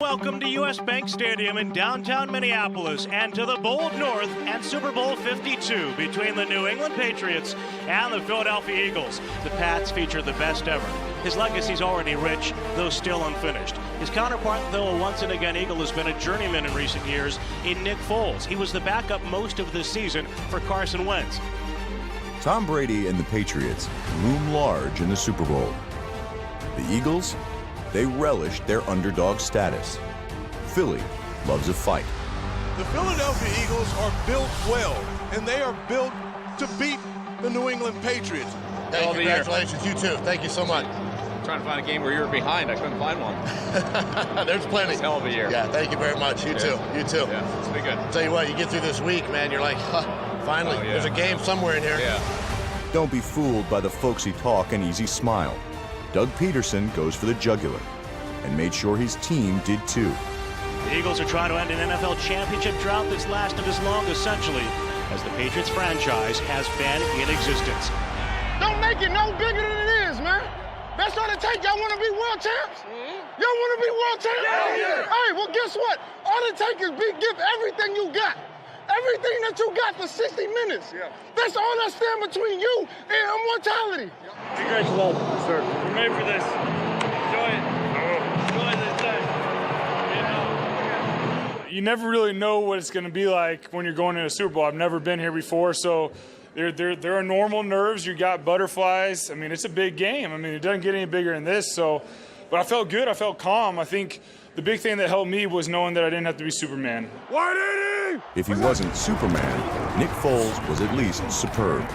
Welcome to U.S. Bank Stadium in downtown Minneapolis and to the Bold North and Super Bowl 52 between the New England Patriots and the Philadelphia Eagles. The Pats feature the best ever. His legacy's already rich, though still unfinished. His counterpart, though a once-and-again Eagle, has been a journeyman in recent years in Nick Foles. He was the backup most of the season for Carson Wentz. Tom Brady and the Patriots loom large in the Super Bowl. The Eagles, they relished their underdog status. Philly loves a fight. The Philadelphia Eagles are built well, and they are built to beat the New England Patriots. Hey, congratulations, you too. Thank you so much. Trying to find a game where you were behind. I couldn't find one. There's plenty. It's a hell of a year. Yeah, thank you very much. You too. You too. Yeah, it's been good. Tell you what, you get through this week, man, you're like, finally, there's a game somewhere in here. Yeah. Don't be fooled by the folksy talk and easy smile. Doug Peterson goes for the jugular and made sure his team did too. The Eagles are trying to end an NFL championship drought that's lasted as long, essentially, as the Patriots franchise has been in existence. Don't make it no bigger than it is, man. That's all it takes. Y'all want to be world champs? Y'all want to be world champs? Yeah. Hey, well, guess what? All it takes is give everything you got. Everything that you got for 60 minutes. Yeah. That's all that stands between you and immortality. Congratulations, sir. You're made for this. Enjoy it. Enjoy this day. You never really know what it's going to be like when you're going to a Super Bowl. I've never been here before, so there are normal nerves. You got butterflies. I mean, it's a big game. I mean, it doesn't get any bigger than this. So, but I felt good. I felt calm. I think the big thing that helped me was knowing that I didn't have to be Superman. If he wasn't Superman, Nick Foles was at least superb.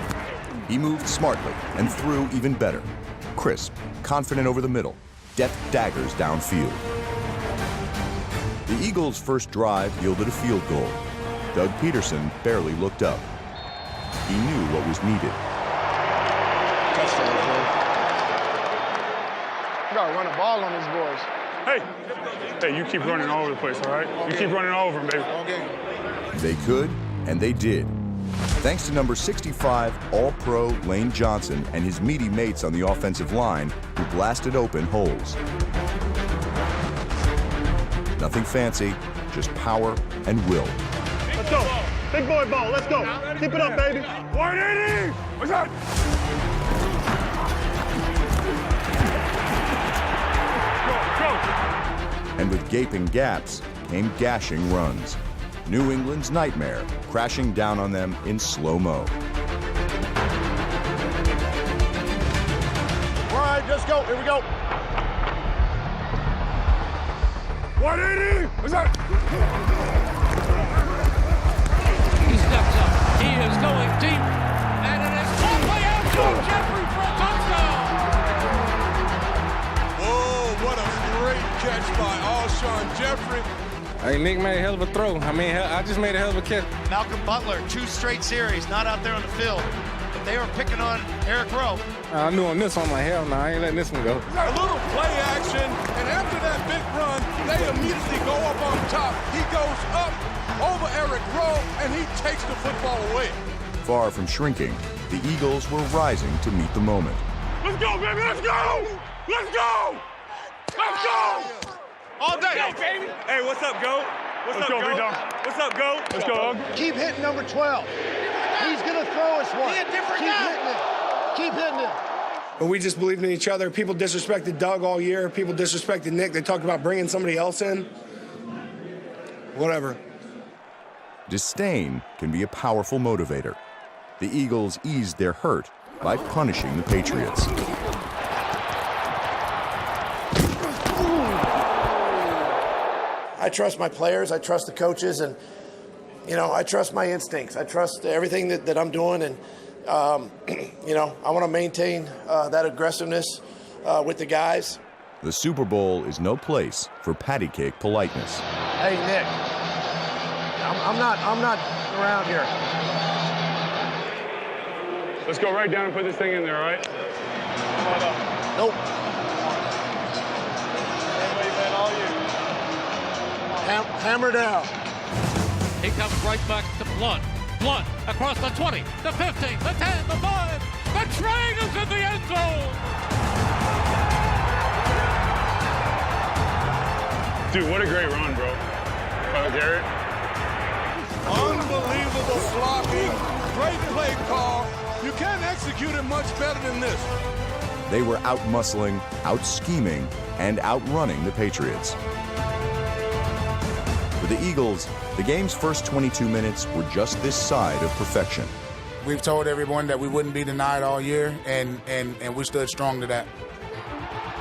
He moved smartly and threw even better. Crisp, confident over the middle, deft daggers downfield. The Eagles' first drive yielded a field goal. Doug Peterson barely looked up. He knew what was needed. Touchdown, man. You gotta run the ball on these boys. Hey, you keep running all over the place, all right? Okay. You keep running all over them, baby. Okay. They could, and they did. Thanks to number 65 All-Pro Lane Johnson and his meaty mates on the offensive line who blasted open holes. Nothing fancy, just power and will. Let's go. Big boy ball, let's go. Keep it up, baby. 180! What's up? Go. And with gaping gaps came gashing runs. New England's nightmare crashing down on them in slow-mo. All right, let's go. Here we go. 180! What's up? He steps up. He is going deep. And it is caught by Alshon Jeffrey for a touchdown. Whoa, what a great catch by Alshon Jeffrey. Hey, Nick made a hell of a throw. I just made a hell of a catch. Malcolm Butler, 2 straight series, not out there on the field. But they were picking on Eric Rowe. I knew on this one, like, hell no, I ain't letting this one go. A little play action, and after that big run, they immediately go up on top. He goes up over Eric Rowe, and he takes the football away. Far from shrinking, the Eagles were rising to meet the moment. Let's go, baby, let's go! Let's go! Let's go! All day. Let's go, baby! Hey, what's up, Go? What's up, Go? What's up, Go? Let's go, Keep hitting number 12. He's gonna throw us one. Be a different guy. Keep hitting it. But we just believed in each other. People disrespected Doug all year. People disrespected Nick. They talked about bringing somebody else in. Whatever. Disdain can be a powerful motivator. The Eagles eased their hurt by punishing the Patriots. I trust my players. I trust the coaches. And, I trust my instincts. I trust everything that I'm doing. And, I want to maintain that aggressiveness with the guys. The Super Bowl is no place for patty cake politeness. Hey, Nick, I'm not around here. Let's go right down and put this thing in there, all right? Nope. Hammer down. He comes right back to Blunt. Blunt across the 20, the 15, the 10, the 5. The train is in the end zone. Dude, what a great run, bro. Garrett. Unbelievable blocking, great play call. You can't execute it much better than this. They were out-muscling, out-scheming, and outrunning the Patriots. For the Eagles, the game's first 22 minutes were just this side of perfection. We've told everyone that we wouldn't be denied all year, and we stood strong to that.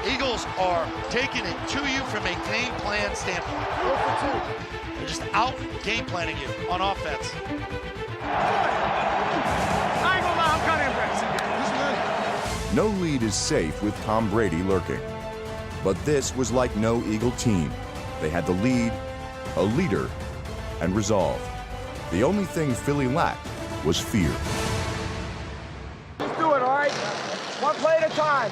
Eagles are taking it to you from a game plan standpoint. They're just out game planning you on offense. I ain't gonna lie, I'm kind of impressed. No lead is safe with Tom Brady lurking. But this was like no Eagle team. They had the lead, a leader, and resolve. The only thing Philly lacked was fear. Let's do it, all right? One play at a time.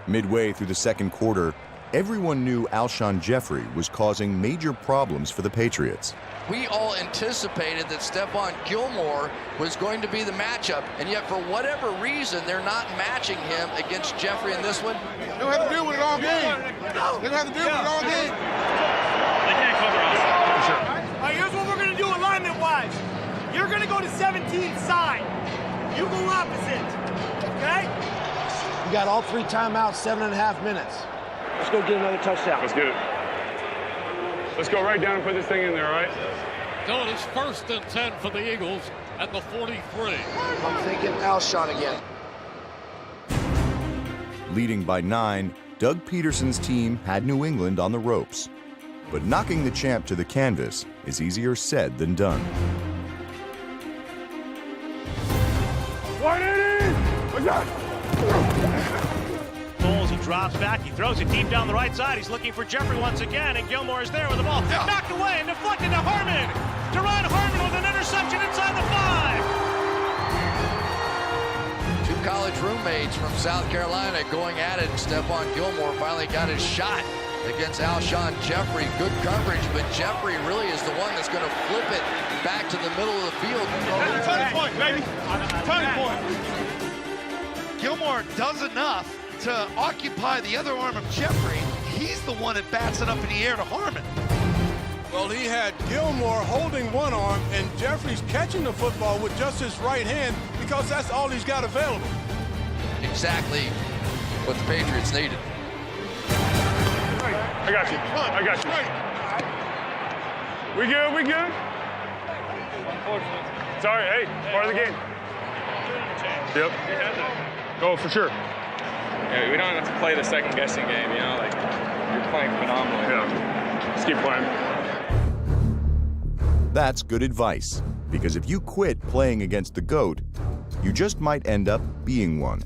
Midway through the second quarter, everyone knew Alshon Jeffrey was causing major problems for the Patriots. We all anticipated that Stephon Gilmore was going to be the matchup, and yet for whatever reason, they're not matching him against Jeffrey in this one. They don't have to deal with it all game. They don't have to deal with it all game. They can't cover us. For sure. All right, here's what we're going to do alignment-wise. You're going to go to 17 side. You go opposite, okay? You got all 3 timeouts, 7.5 minutes. Let's go get another touchdown. Let's get it. Let's go right down and put this thing in there, all right? So it is 1st and 10 for the Eagles at the 43. I'm thinking Alshon again. Leading by 9, Doug Peterson's team had New England on the ropes. But knocking the champ to the canvas is easier said than done. 180! What's that? Foles, he drops back, he throws it deep down the right side. He's looking for Jeffrey once again, and Gilmore is there with the ball. Knocked away and deflected to Harmon. Deron Harmon with an interception inside the 5. Two college roommates from South Carolina going at it. Stephon Gilmore finally got his shot against Alshon Jeffrey. Good coverage, but Jeffrey really is the one that's going to flip it back to the middle of the field. Turning point, baby. Turning point. Gilmore does enough to occupy the other arm of Jeffrey. He's the one that bats it up in the air to Harmon. Well, he had Gilmore holding one arm, and Jeffrey's catching the football with just his right hand because that's all he's got available. Exactly what the Patriots needed. I got you. I got you. We good? We good? Sorry, hey, part of the game. Yep. Oh, for sure. Yeah, we don't have to play the second-guessing game, you know? Like, you're playing phenomenally. Yeah. Let's keep playing. That's good advice, because if you quit playing against the GOAT, you just might end up being one.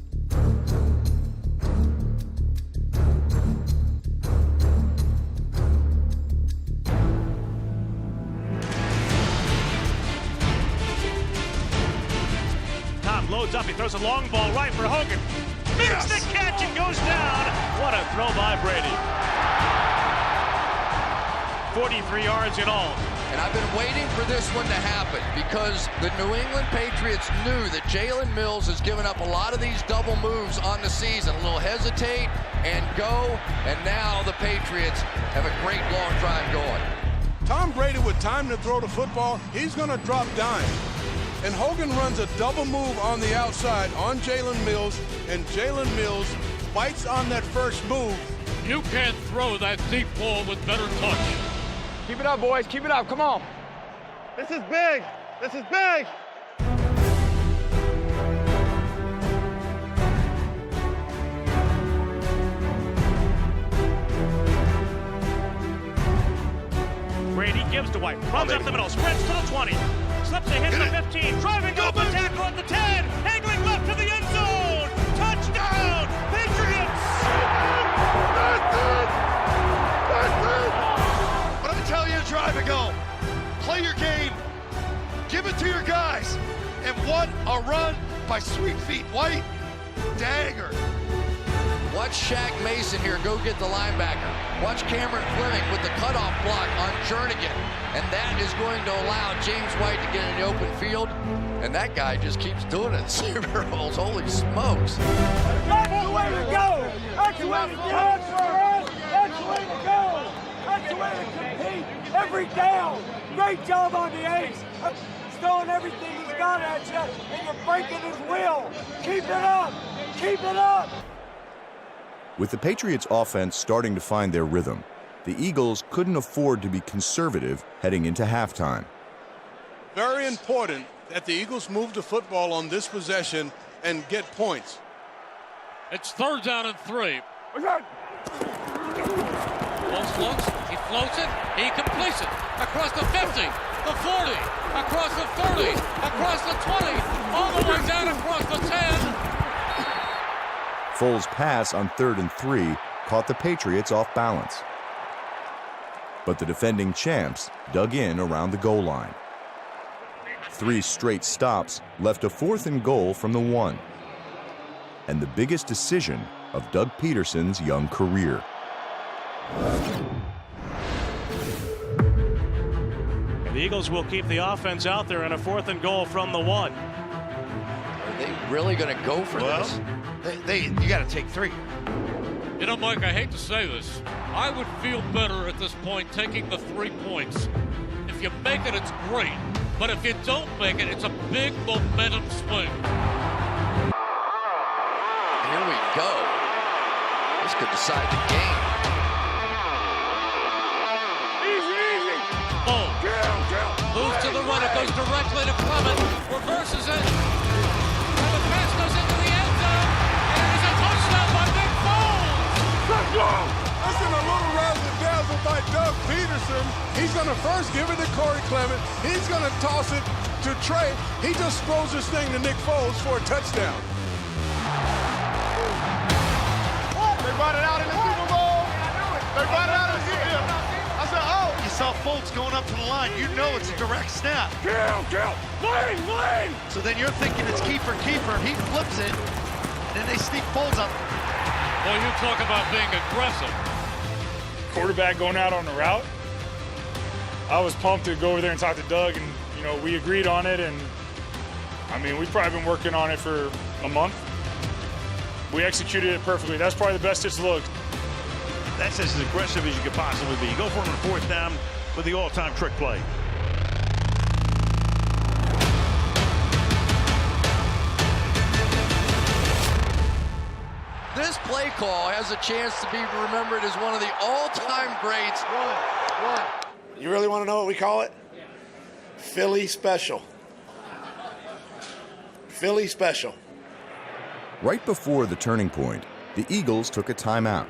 Tom loads up, he throws a long ball right for Hogan. Makes the catch and goes down. What a throw by Brady. 43 yards in all. And I've been waiting for this one to happen because the New England Patriots knew that Jalen Mills has given up a lot of these double moves on the season. A little hesitate and go, and now the Patriots have a great long drive going. Tom Brady, with time to throw the football, he's going to drop dimes. And Hogan runs a double move on the outside on Jalen Mills, and Jalen Mills bites on that first move. You can't throw that deep ball with better touch. Keep it up, boys. Keep it up. Come on. This is big. This is big. Brady gives to White. Runs up the middle. Sprints to the 20. Slips a hit to the 15. Driving up the tackle at the 10. Angling left to the end zone. Touchdown, Patriots! What I tell you, drive and go. Play your game. Give it to your guys. And what a run by Sweet Feet White. Dagger. Watch Shaq Mason here go get the linebacker. Watch Cameron Fleming with the cutoff block on Jernigan. And that is going to allow James White to get in the open field. And that guy just keeps doing it. Super Bowls, holy smokes. That's the way to go. That's the way to go. That's the way to go. every down. Great job on the ace. He's throwing everything he's got at you, and you're breaking his will. Keep it up. Keep it up. With the Patriots' offense starting to find their rhythm, the Eagles couldn't afford to be conservative heading into halftime. Very important that the Eagles move the football on this possession and get points. It's 3rd down and 3. Close looks, he floats it, he completes it, across the 50, the 40, across the 30, across the 20, all the way down across the 10. Foles' pass on 3rd and 3 caught the Patriots off balance. But the defending champs dug in around the goal line. 3 straight stops left a 4th and goal from the 1. And the biggest decision of Doug Peterson's young career. The Eagles will keep the offense out there on a 4th and goal from the 1. Are they really going to go for this? You got to take 3. You know, Mike, I hate to say this. I would feel better at this point taking the 3 points. If you make it, it's great. But if you don't make it, it's a big momentum swing. Here we go. This could decide the game. Easy. Boom. Moves to the right. It goes directly to Clement. Reverses it. And the pass goes into the end zone. And it is a touchdown by Nick Foles. Let's go. Listen, a little razzle-dazzle by Doug Peterson. He's going to first give it to Corey Clement. He's going to toss it to Trey. He just throws this thing to Nick Foles for a touchdown. They brought it out in the Super Bowl. They brought it out in the Super Bowl. I said, oh. You saw Foltz going up to the line. You know it's a direct snap. Kill. Lane. So then you're thinking it's keeper. He flips it, and then they sneak Foltz up. Boy, you talk about being aggressive. Quarterback going out on the route. I was pumped to go over there and talk to Doug, and we agreed on it. And I mean, we've probably been working on it for a month. We executed it perfectly. That's probably the best it's looked. That's as aggressive as you could possibly be. You go for it on 4th down with the all-time trick play. This play call has a chance to be remembered as one of the all-time greats. You really want to know what we call it? Philly special. Philly special. Right before the turning point, the Eagles took a timeout,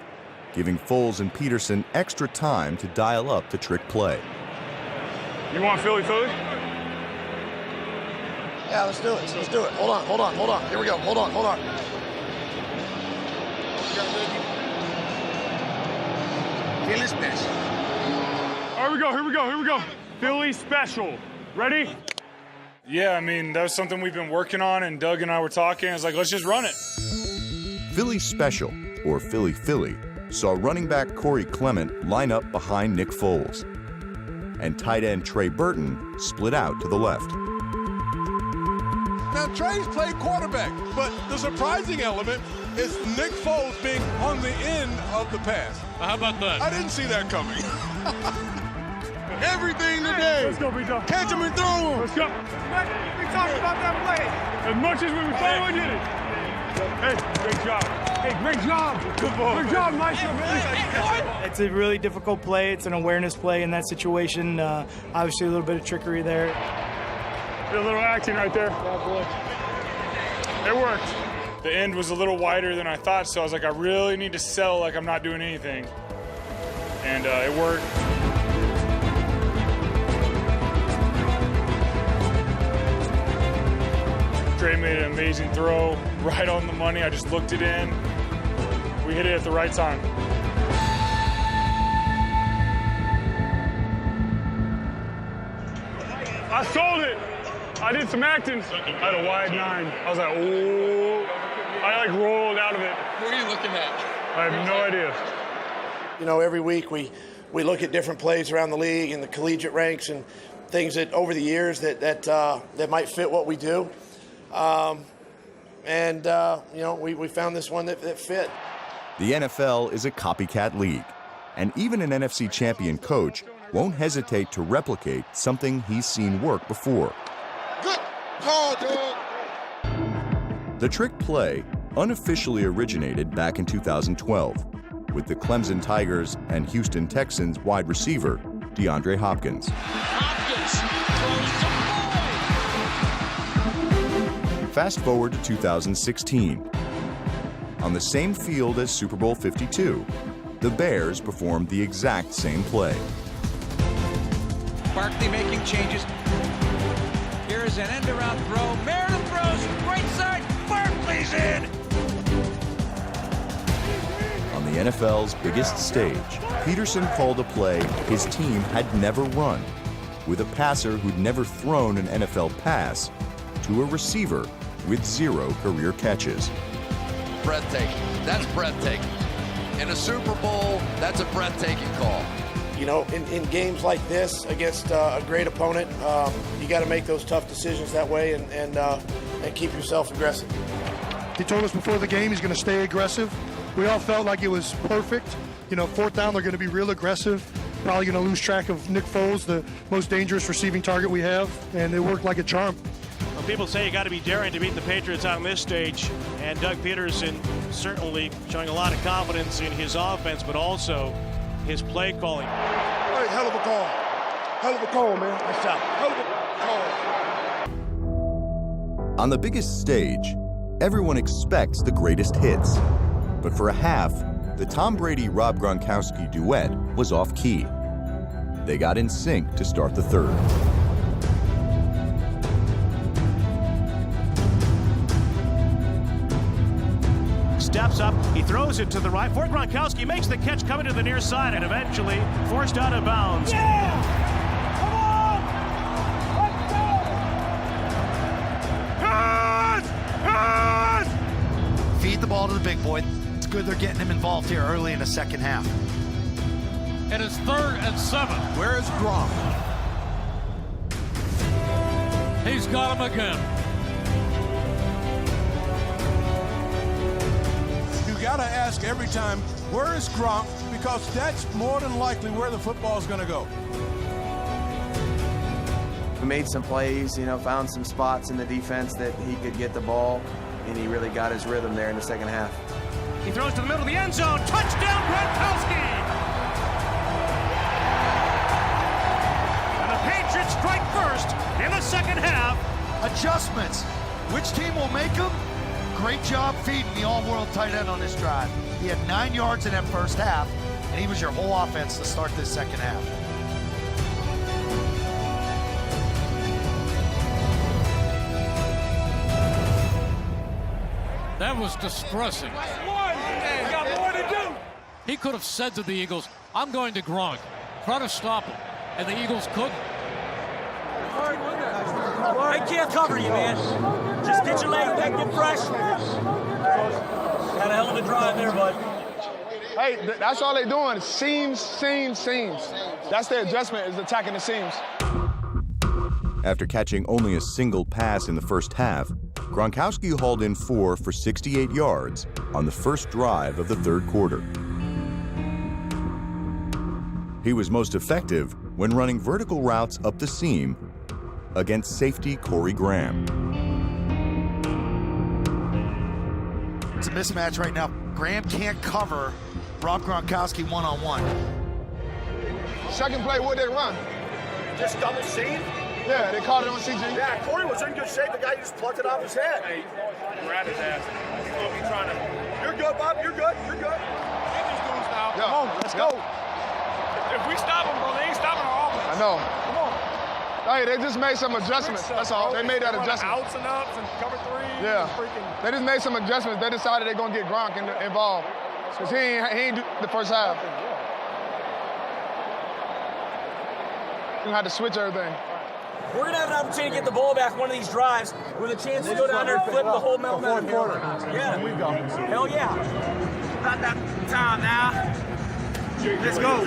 giving Foles and Peterson extra time to dial up the trick play. You want Philly? Yeah, let's do it. Let's do it. Hold on. Here we go. Hold on. Philly special. Here we go. Philly special. Ready? Yeah, I mean, that was something we've been working on, and Doug and I were talking. I was like, let's just run it. Philly special, or Philly, saw running back Corey Clement line up behind Nick Foles, and tight end Trey Burton split out to the left. Now, Trey's played quarterback, but the surprising element is Nick Foles being on the end of the pass. How about that? I didn't see that coming. Everything today. Let's go, B-Dog. Catch him and throw him. Let's go. We talked about that play. As much as we thought we did it. Hey, great job. Great job. Good ball. Good job, Maestro. It's a really difficult play. It's an awareness play in that situation. Obviously, a little bit of trickery there. A little acting right there. It worked. The end was a little wider than I thought, so I was like, I really need to sell like I'm not doing anything. And it worked. Trey made an amazing throw, right on the money. I just looked it in. We hit it at the right time. I sold it. I did some acting. I had a wide 9. I was like, oh. I rolled out of it. What are you looking at? I have no idea. Every week we look at different plays around the league and the collegiate ranks and things that over the years that might fit what we do. We found this one that fit. The NFL is a copycat league, and even an NFC champion coach won't hesitate to replicate something he's seen work before. Good call, dog. The trick play unofficially originated back in 2012 with the Clemson Tigers and Houston Texans wide receiver, DeAndre Hopkins. Fast forward to 2016. On the same field as Super Bowl 52, the Bears performed the exact same play. Barkley making changes. Here is an end-around throw. Meredith throws, right side, Barkley's in! On the NFL's biggest stage, Peterson called a play his team had never run, with a passer who'd never thrown an NFL pass to a receiver with 0 career catches. Breathtaking. That's breathtaking. In a Super Bowl, that's a breathtaking call. You know, in games like this against a great opponent, you got to make those tough decisions that way and keep yourself aggressive. He told us before the game he's going to stay aggressive. We all felt like it was perfect. You know, 4th down, they're going to be real aggressive. Probably going to lose track of Nick Foles, the most dangerous receiving target we have, and it worked like a charm. Well, people say you got to be daring to beat the Patriots on this stage, and Doug Peterson certainly showing a lot of confidence in his offense, but also his play calling. Hey, hell of a call. Hell of a call, man. Nice job. Hell of a call. On the biggest stage, everyone expects the greatest hits. But for a half, the Tom Brady-Rob Gronkowski duet was off-key. They got in sync to start the third. Steps up, he throws it to the right for Gronkowski, makes the catch coming to the near side and eventually forced out of bounds. Yeah! Come on! Feed the ball to the big boy. It's good they're getting him involved here early in the second half. And it's 3rd and 7. Where is Gronk? He's got him again. You got to ask every time, where is Gronk? Because that's more than likely where the football is going to go. We made some plays, you know, found some spots in the defense that he could get the ball, and he really got his rhythm there in the second half. He throws to the middle of the end zone. Touchdown, Gronkowski! And the Patriots strike first in the second half. Adjustments. Which team will make them? Great job feeding the all-world tight end on this drive. He had 9 yards in that first half, and he was your whole offense to start this second half. That was distressing. He got more to do. He could have said to the Eagles, I'm going to Gronk. Try to stop him. And the Eagles couldn't. I can't cover you, man. Just get your legs back, get fresh. Had a hell of a drive there, bud. Hey, that's all they're doing. Seams, seams, seams. That's their adjustment, is attacking the seams. After catching only a single pass in the first half, Gronkowski hauled in 4 for 68 yards on the first drive of the third quarter. He was most effective when running vertical routes up the seam against safety Corey Graham. It's a mismatch right now. Graham can't cover Rob Gronkowski one-on-one. Second play, what they run? Just double seam? Yeah, they called it on CG. Yeah, Corey was in good shape. The guy just plucked it off his head. Hey, Grab his ass. He's going to be trying to. You're good, Bob. You're good. You're good. Get these dudes now. Yeah. Come on, let's go. If we stop them, bro, they ain't stopping our offense. I know. Come on. Hey, they just made some adjustments. That's all. They made that adjustment. Outs and ups and cover 3. Yeah. They just made some adjustments. They decided they're going to get Gronk involved. Because he ain't do the first half. You're going to have to switch everything. We're going to have an opportunity to get the ball back one of these drives with a chance to go down there and flip the whole momentum. Yeah. We go. Hell yeah. About that time now. Let's go.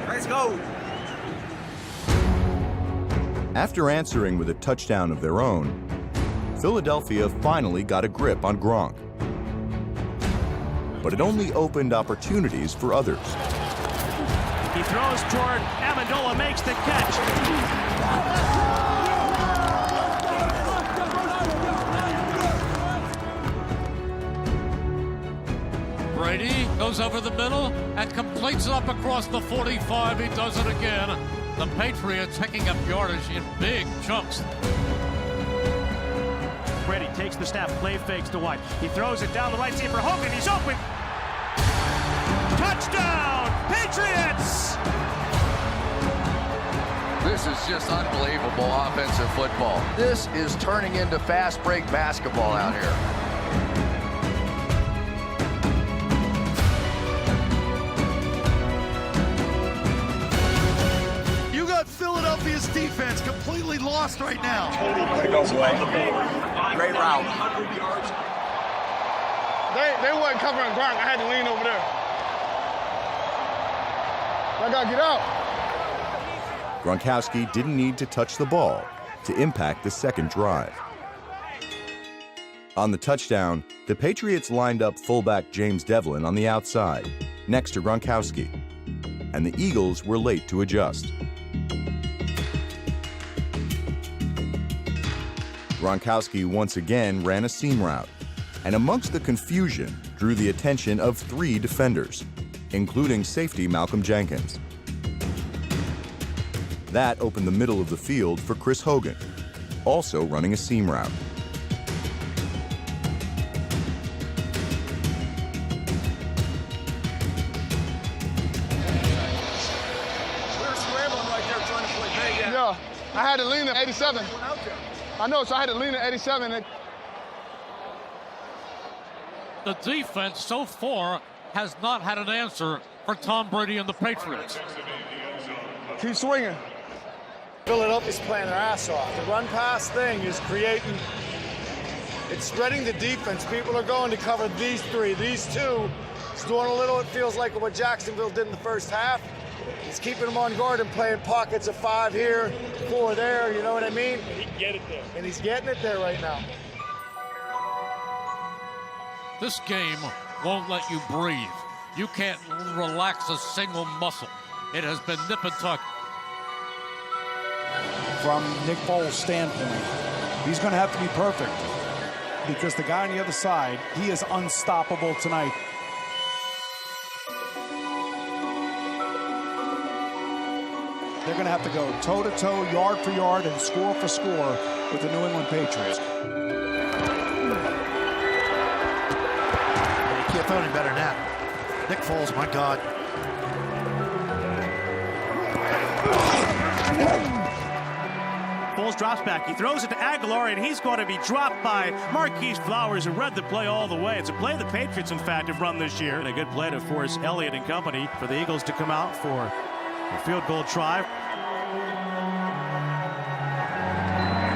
Let's go. After answering with a touchdown of their own, Philadelphia finally got a grip on Gronk. But it only opened opportunities for others. He throws toward Amendola, makes the catch. Brady goes over the middle and completes it up across the 45. He does it again. The Patriots picking up yardage in big chunks. Brady takes the snap, play fakes to White. He throws it down the right seam for Hogan. He's open. Touchdown, Patriots! This is just unbelievable offensive football. This is turning into fast break basketball out here. Philadelphia's defense completely lost right now. It goes away. Great route. They wasn't covering Gronk. I had to lean over there. I gotta get out. Gronkowski didn't need to touch the ball to impact the second drive. On the touchdown, the Patriots lined up fullback James Devlin on the outside, next to Gronkowski, and the Eagles were late to adjust. Gronkowski once again ran a seam route, and amongst the confusion drew the attention of 3 defenders, including safety Malcolm Jenkins. That opened the middle of the field for Chris Hogan, also running a seam route. We're scrambling right there trying to play big. Yeah, I had to lean at 87. I know, so I had to lean at 87. The defense so far has not had an answer for Tom Brady and the Patriots. Keep swinging. Philadelphia's playing their ass off. The run-pass thing is creating, it's spreading the defense. People are going to cover these 3. These 2 is doing a little, it feels like what Jacksonville did in the first half. He's keeping them on guard and playing pockets of 5 here, 4 there, you know what I mean? He can get it there. And he's getting it there right now. This game won't let you breathe. You can't relax a single muscle. It has been nip and tuck. From Nick Foles' standpoint, he's going to have to be perfect because the guy on the other side, he is unstoppable tonight. They're going to have to go toe-to-toe, yard for yard, and score for score with the New England Patriots. You can't throw any better than that. Nick Foles, my God. Foles drops back. He throws it to Aguilar, and he's going to be dropped by Marquise Flowers, who read the play all the way. It's a play the Patriots, in fact, have run this year. And a good play to force Elliott and company for the Eagles to come out for a field goal try.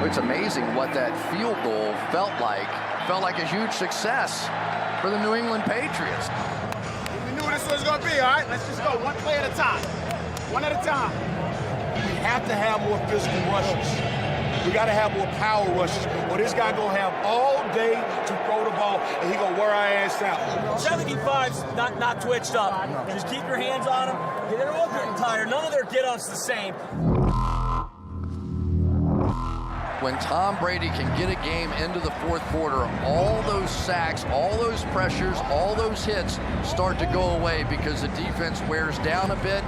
It's amazing what that field goal felt like. Felt like a huge success for the New England Patriots. We knew this was going to be, all right? Let's just go one play at a time. One at a time. We have to have more physical rushes. We got to have more power rushes, or this guy going to have all day to throw the ball, and he going to wear our ass out. 75's not twitched up. Just keep your hands on them. They're all getting tired. None of their get-ups the same. When Tom Brady can get a game into the 4th quarter, all those sacks, all those pressures, all those hits start to go away because the defense wears down a bit.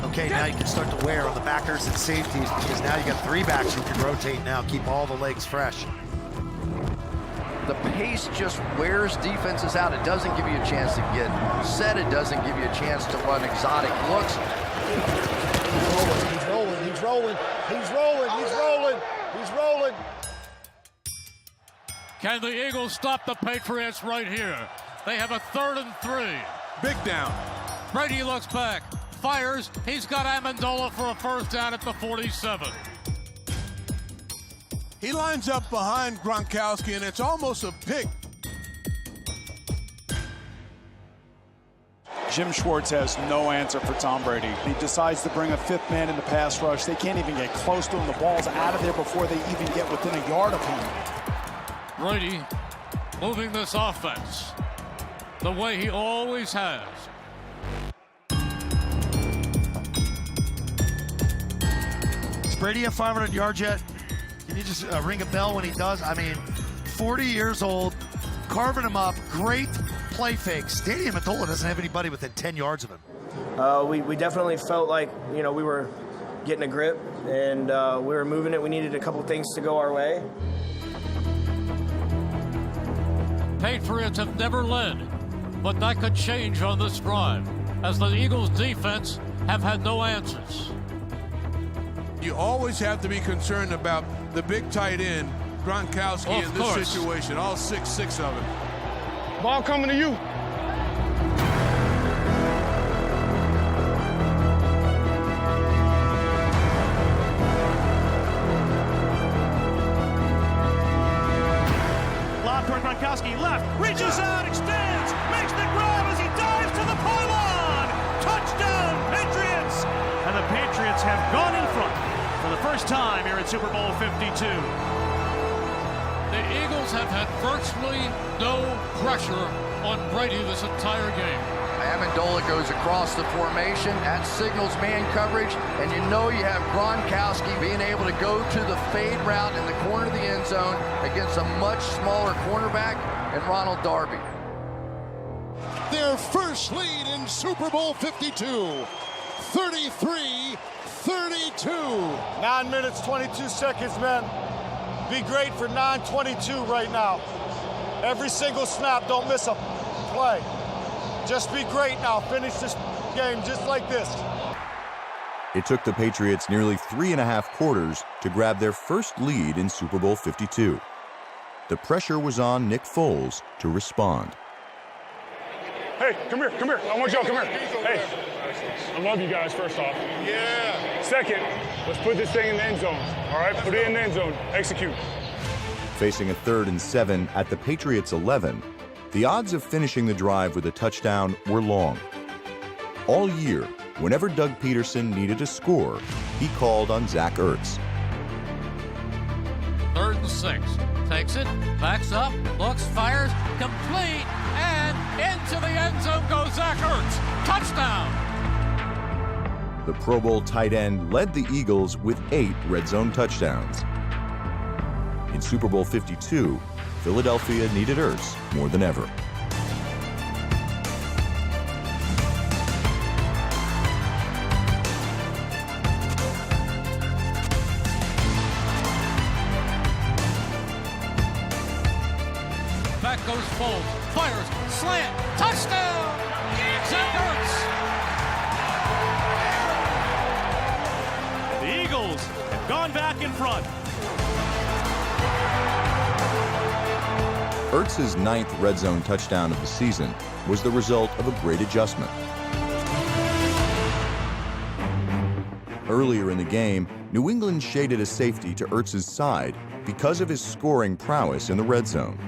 Okay, now you can start to wear on the backers and safeties because now you got 3 backs who can rotate now, keep all the legs fresh. The pace just wears defenses out. It doesn't give you a chance to get set. It doesn't give you a chance to run exotic looks. He's rolling, he's rolling, he's rolling, he's rolling, he's rolling. Can the Eagles stop the Patriots right here? They have a 3rd and 3. Big down. Brady looks back, fires. He's got Amendola for a 1st down at the 47. He lines up behind Gronkowski, and it's almost a pick. Jim Schwartz has no answer for Tom Brady. He decides to bring a 5th man in the pass rush. They can't even get close to him. The ball's out of there before they even get within a yard of him. Brady moving this offense. the way he always has. Is Brady at 500 yards yet? Can you just ring a bell when he does? I mean, 40 years old, carving him up, great play fake. Stadium Atola doesn't have anybody within 10 yards of him. We definitely felt like, we were getting a grip and we were moving it. We needed a couple things to go our way. Patriots have never led, but that could change on this drive, as the Eagles' defense have had no answers. You always have to be concerned about the big tight end, Gronkowski, in this situation, all 6'6" of him. Ball coming to you. Lob toward Gronkowski, left, reaches out, extends, makes the grab as he dives to the pylon. Touchdown, Patriots! And the Patriots have gone in front for the first time here at Super Bowl 52. The Eagles have had virtually no pressure on Brady this entire game. Amendola goes across the formation, that signals man coverage, and you have Gronkowski being able to go to the fade route in the corner of the end zone against a much smaller cornerback and Ronald Darby. Their first lead in Super Bowl 52, 33-32. 9 minutes, 22 seconds, man. Be great for 9:22 right now. Every single snap, don't miss a play. Just be great now. Finish this game just like this. It took the Patriots nearly 3.5 quarters to grab their first lead in Super Bowl 52. The pressure was on Nick Foles to respond. Hey, come here. I want y'all, come here. Hey, I love you guys, first off. Yeah. Second, let's put this thing in the end zone, all right? Put it in the end zone. Execute. Facing a 3rd and 7 at the Patriots' 11, the odds of finishing the drive with a touchdown were long. All year, whenever Doug Peterson needed a score, he called on Zach Ertz. 3rd and 6. Takes it, backs up, looks, fires, complete, and into the end zone goes Zach Ertz. Touchdown! The Pro Bowl tight end led the Eagles with 8 red zone touchdowns. In Super Bowl 52, Philadelphia needed Ertz more than ever. Back goes Foles, fires, slant, touchdown! Zach Ertz! The Eagles have gone back in front. Ertz's 9th red zone touchdown of the season was the result of a great adjustment. Earlier in the game, New England shaded a safety to Ertz's side because of his scoring prowess in the red zone.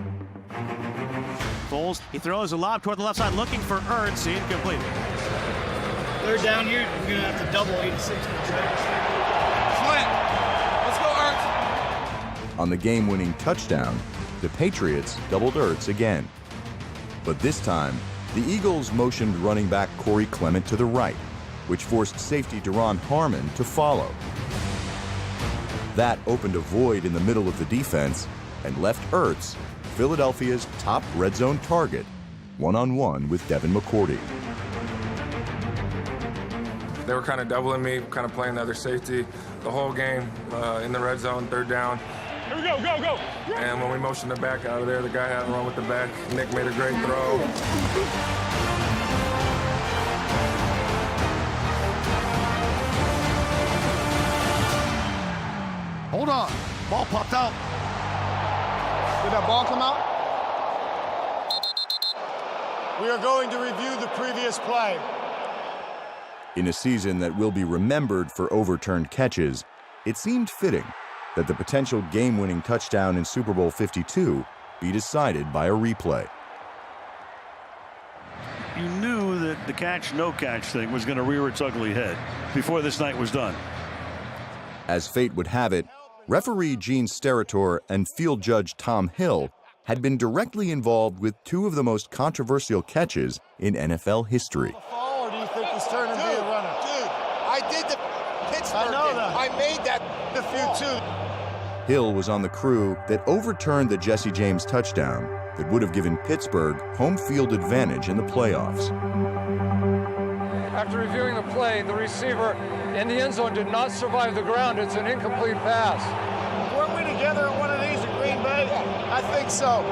Foles, he throws a lob toward the left side, looking for Ertz, incomplete. 3rd down here, we're going to have to double 86. Slant. Let's go, Ertz. On the game-winning touchdown, the Patriots doubled Ertz again. But this time, the Eagles motioned running back Corey Clement to the right, which forced safety Deron Harmon to follow. That opened a void in the middle of the defense and left Ertz, Philadelphia's top red zone target, one-on-one with Devin McCourty. They were kind of doubling me, kind of playing the other safety the whole game in the red zone, 3rd down. Here we go, go! And when we motioned the back out of there, the guy had to run with the back. Nick made a great throw. Hold on. Ball popped out. Did that ball come out? We are going to review the previous play. In a season that will be remembered for overturned catches, it seemed fitting that the potential game-winning touchdown in Super Bowl 52 be decided by a replay. You knew that the catch-no-catch thing was going to rear its ugly head before this night was done. As fate would have it, referee Gene Steratore and field judge Tom Hill had been directly involved with two of the most controversial catches in NFL history. Or do you think he's turning to be a runner? Dude, I did the Pittsburgh I know thing. that. I made that The few too. Hill was on the crew that overturned the Jesse James touchdown that would have given Pittsburgh home field advantage in the playoffs. After reviewing the play, the receiver in the end zone did not survive the ground. It's an incomplete pass. Weren't we together at one of these at Green Bay? I think so.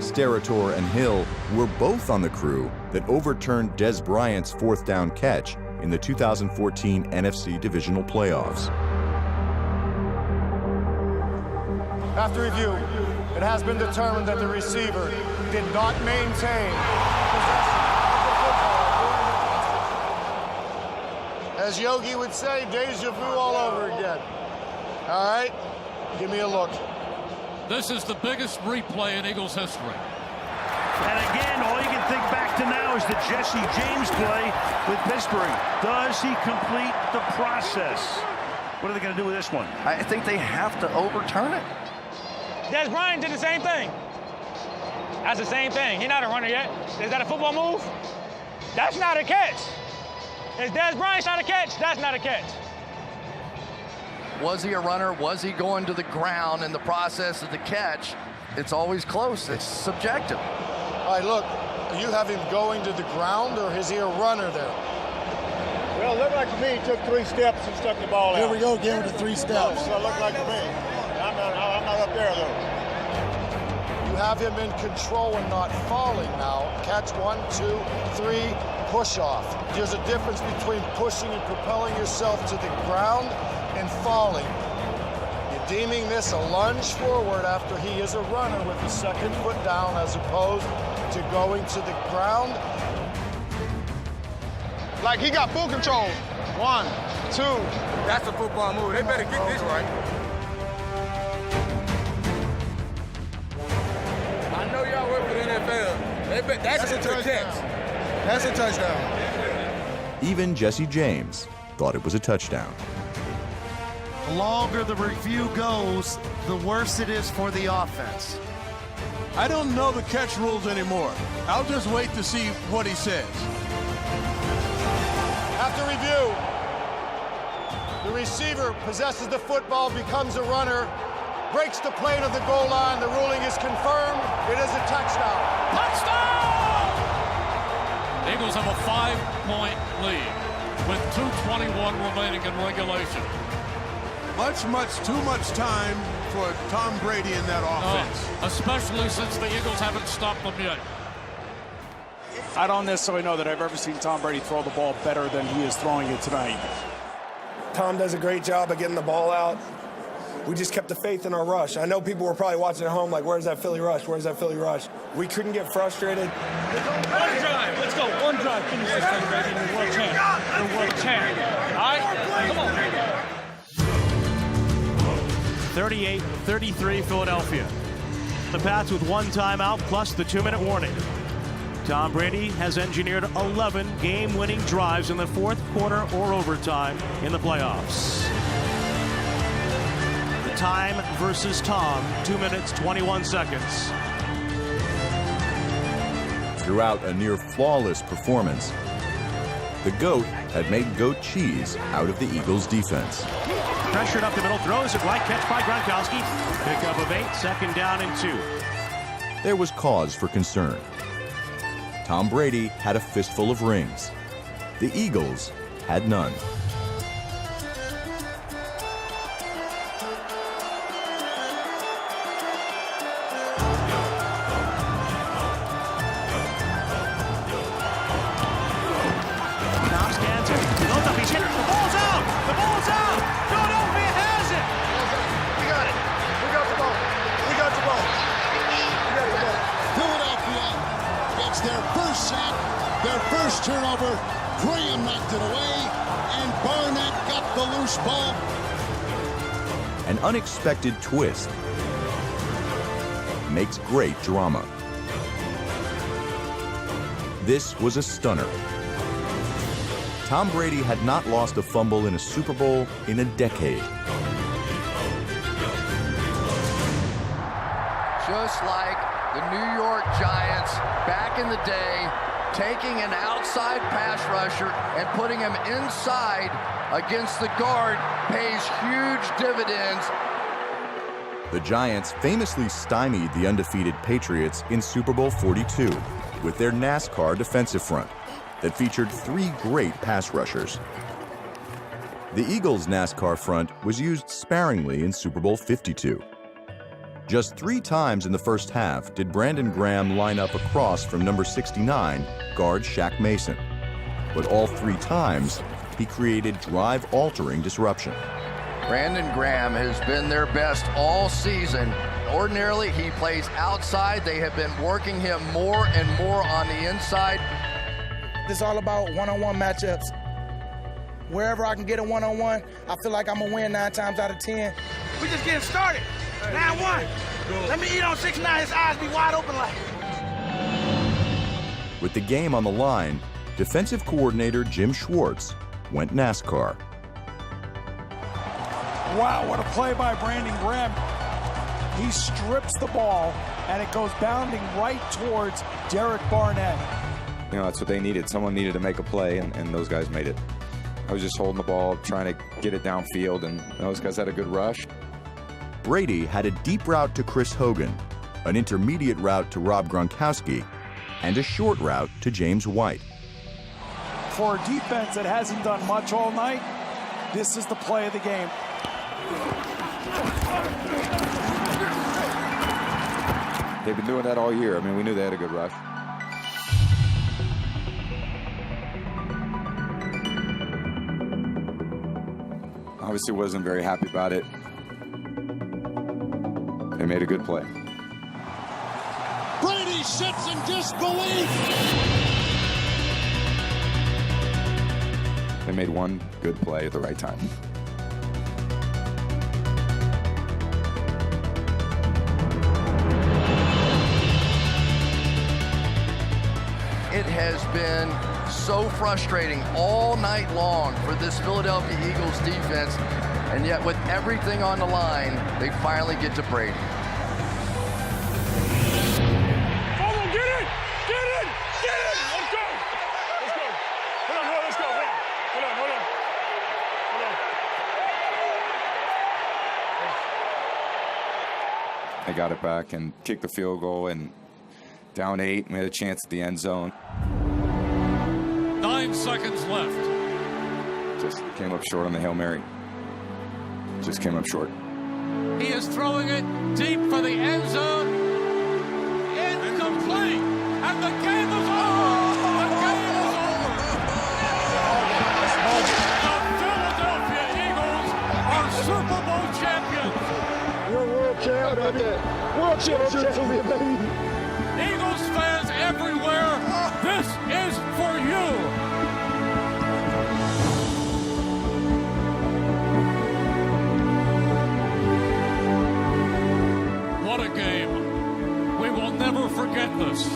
Sterator and Hill were both on the crew that overturned Des Bryant's fourth down catch in the 2014 NFC Divisional Playoffs. After review, it has been determined that the receiver did not maintain possession of the football. As Yogi would say, deja vu all over again. All right, give me a look. This is the biggest replay in Eagles history. And again, all you can think back to now is the Jesse James play with Pittsburgh. Does he complete the process? What are they going to do with this one? I think they have to overturn it. Des Bryant did the same thing. That's the same thing. He's not a runner yet. Is that a football move? That's not a catch. Is Des Bryant's not a catch? That's not a catch. Was he a runner? Was he going to the ground in the process of the catch? It's always close. It's subjective. All right, look, you have him going to the ground, or is he a runner there? Well, it looked like to me he took 3 steps and stuck the ball out. Here we go again with the 3 steps. That's what it looked like to me. I'm not up there, though. You have him in control and not falling now. Catch 1, 2, 3, push off. There's a difference between pushing and propelling yourself to the ground and falling. You're deeming this a lunge forward after he is a runner with the second foot down as opposed to going to the ground. Like he got full control. 1, 2. That's a football move. They better get this right. I know y'all work for the NFL. That's a touchdown. That's a touchdown. Even Jesse James thought it was a touchdown. The longer the review goes, the worse it is for the offense. I don't know the catch rules anymore. I'll just wait to see what he says. After review, the receiver possesses the football, becomes a runner, breaks the plane of the goal line. The ruling is confirmed. It is a touchdown. Touchdown! Eagles have a 5-point lead with 2:21 remaining in regulation. Too much time for Tom Brady in that offense. Especially since the Eagles haven't stopped them yet. I don't necessarily know that I've ever seen Tom Brady throw the ball better than he is throwing it tonight. Tom does a great job of getting the ball out. We just kept the faith in our rush. I know people were probably watching at home like, where's that Philly rush? Where's that Philly rush? We couldn't get frustrated. One drive. Let's go. One drive. Finish this thing, baby. You're world champ. You're world champ. All right? Come on. 38-33 Philadelphia. The Pats with 1 timeout plus the 2-minute warning. Tom Brady has engineered 11 game-winning drives in the fourth quarter or overtime in the playoffs. The time versus Tom, 2 minutes, 21 seconds. Throughout a near flawless performance, the GOAT had made goat cheese out of the Eagles' defense. Pressured up the middle, throws it right, catch by Gronkowski. Pickup of 8, 2nd down and 2. There was cause for concern. Tom Brady had a fistful of rings. The Eagles had none. Tom stands it. He loads up, he's hit. The ball's out! The ball's out! Philadelphia has it! We got it. We got the ball. We got the ball. We got the ball. Philadelphia gets their first sack, their first turnover. Graham knocked it away, and Barnett got the loose ball. An unexpected twist makes great drama. This was a stunner. Tom Brady had not lost a fumble in a Super Bowl in a decade. just like the New York Giants back in the day, taking an outside pass rusher and putting him inside against the guard pays huge dividends. The Giants famously stymied the undefeated Patriots in Super Bowl 42 with their NASCAR defensive front that featured 3 great pass rushers. The Eagles' NASCAR front was used sparingly in Super Bowl 52. Just 3 times in the first half did Brandon Graham line up across from number 69, guard Shaq Mason. But all 3 times, he created drive-altering disruption. Brandon Graham has been their best all season. Ordinarily, he plays outside. They have been working him more and more on the inside. It's all about one-on-one matchups. Wherever I can get a one-on-one, I feel like I'm going to win 9 times out of 10. We just getting started. 9-1. Let me eat on 6-9. His eyes be wide open like. With the game on the line, defensive coordinator Jim Schwartz went NASCAR. Wow, what a play by Brandon Graham. He strips the ball, and it goes bounding right towards Derek Barnett. You know, that's what they needed. Someone needed to make a play, and those guys made it. I was just holding the ball, trying to get it downfield, and those guys had a good rush. Brady had a deep route to Chris Hogan, an intermediate route to Rob Gronkowski, and a short route to James White. For a defense that hasn't done much all night, this is the play of the game. They've been doing that all year. I mean, we knew they had a good rush. Obviously wasn't very happy about it. They made a good play. Brady sits in disbelief. They made one good play at the right time. It has been so frustrating all night long for this Philadelphia Eagles defense, and yet with everything on the line, they finally get to Brady. Follow, get it! Get it! Get it! Let's go! Let's go! Hold on, let's go. Hold on. They got it back and kicked the field goal, and down 8, we had a chance at the end zone. 9 seconds left. Just came up short on the Hail Mary. Just came up short. He is throwing it deep for the end zone. Incomplete. And the game is over. The game is over. The Philadelphia Eagles are Super Bowl champions. You're a world champ, baby. World champion, baby. Eagles fans everywhere, this is for you. What a game. We will never forget this.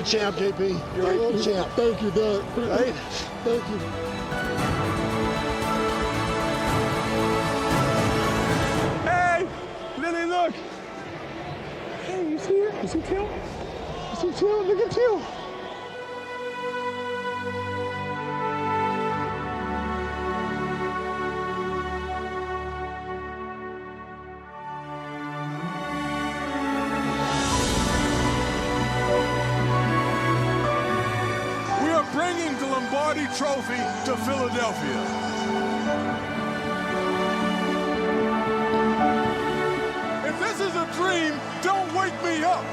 Champ, JP. You're a world champ. Thank you, Doug. Right? Thank you. Hey, Lily, look. Hey, you see her? You see Till? You see Till? Look at Till. Trophy to Philadelphia. me up.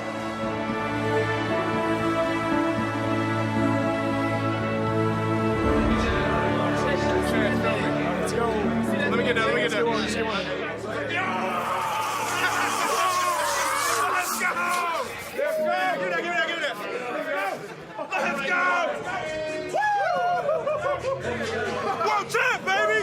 Let's go. Let me get that. Let's go. Let's go. Give me that. Let's go. World champ, baby.